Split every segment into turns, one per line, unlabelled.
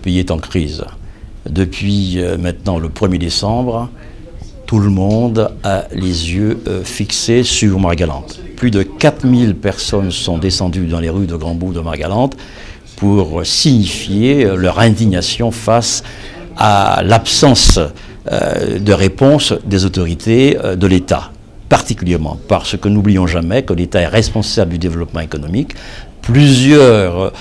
pays est en crise. Depuis maintenant le 1er décembre, tout le monde a les yeux fixés sur Margalante. Plus de 4000 personnes sont descendues dans les rues de Grand-Bourg de Margalante pour signifier leur indignation face à l'absence de réponse des autorités de l'État. Particulièrement parce que n'oublions jamais que l'État est responsable du développement économique. Plusieurs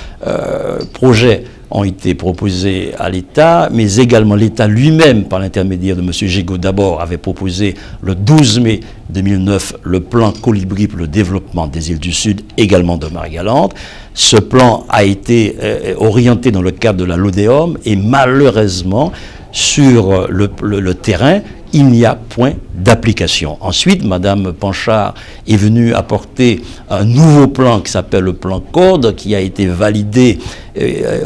projets ont été proposés à l'État, mais également l'État lui-même, par l'intermédiaire de M. Gégaud d'abord, avait proposé le 12 mai 2009 le plan Colibri pour le développement des îles du Sud, également de Margalante. Ce plan a été orienté dans le cadre de la LODEOM et malheureusement, sur le terrain, il n'y a point d'application. Ensuite, Mme Panchard est venue apporter un nouveau plan qui s'appelle le plan CORDE, qui a été validé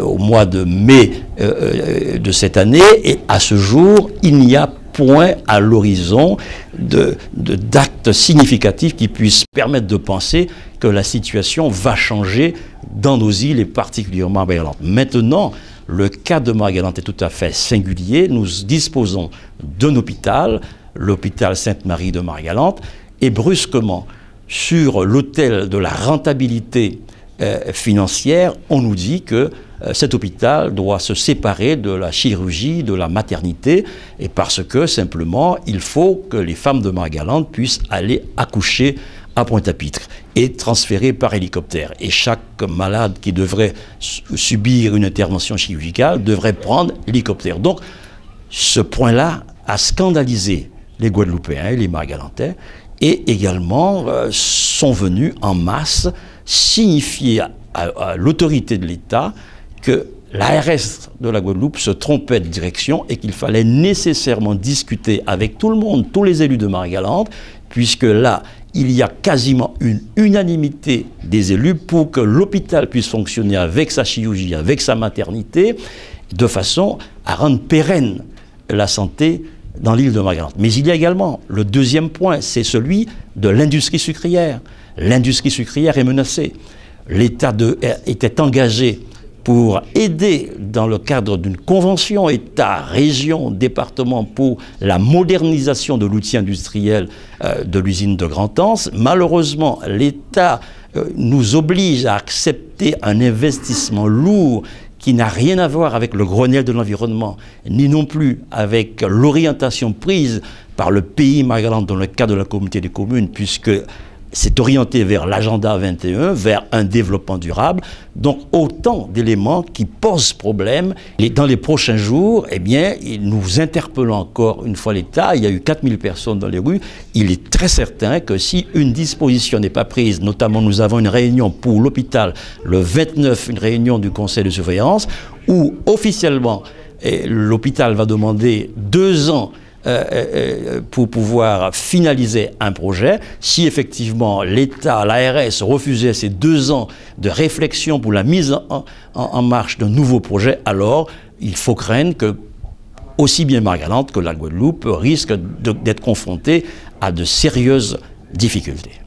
au mois de mai de cette année. Et à ce jour, il n'y a point à l'horizon d'actes significatifs qui puissent permettre de penser que la situation va changer dans nos îles et particulièrement à Margalante. Maintenant, le cas de Margalante est tout à fait singulier. Nous disposons d'un hôpital, l'hôpital Sainte-Marie de Margalante, et brusquement, sur l'autel de la rentabilité financière, on nous dit que cet hôpital doit se séparer de la chirurgie, de la maternité, et parce que simplement, il faut que les femmes de Margalante puissent aller accoucher à Pointe-à-Pitre et transféré par hélicoptère. Et chaque malade qui devrait subir une intervention chirurgicale devrait prendre l'hélicoptère. Donc, ce point-là a scandalisé les Guadeloupéens et les Margalantais et également sont venus en masse signifier à l'autorité de l'État que l'ARS de la Guadeloupe se trompait de direction et qu'il fallait nécessairement discuter avec tout le monde, tous les élus de Margalante, puisque là, il y a quasiment une unanimité des élus pour que l'hôpital puisse fonctionner avec sa chirurgie, avec sa maternité, de façon à rendre pérenne la santé dans l'île de Margalante. Mais il y a également le deuxième point, c'est celui de l'industrie sucrière. L'industrie sucrière est menacée. L'État était engagé pour aider dans le cadre d'une convention État, région, département pour la modernisation de l'outil industriel de l'usine de Grand-Anse. Malheureusement, l'État nous oblige à accepter un investissement lourd qui n'a rien à voir avec le Grenelle de l'environnement, ni non plus avec l'orientation prise par le pays Margalante dans le cadre de la communauté des communes, puisque c'est orienté vers l'agenda 21, vers un développement durable. Donc autant d'éléments qui posent problème. Et dans les prochains jours, eh bien, nous interpellons encore une fois l'État. Il y a eu 4000 personnes dans les rues. Il est très certain que si une disposition n'est pas prise, notamment nous avons une réunion pour l'hôpital, le 29, une réunion du conseil de surveillance, où officiellement l'hôpital va demander 2 ans pour pouvoir finaliser un projet. Si effectivement l'État, l'ARS refusait ces 2 ans de réflexion pour la mise en marche d'un nouveau projet, alors il faut craindre que aussi bien Margalante que la Guadeloupe risquent d'être confrontés à de sérieuses difficultés.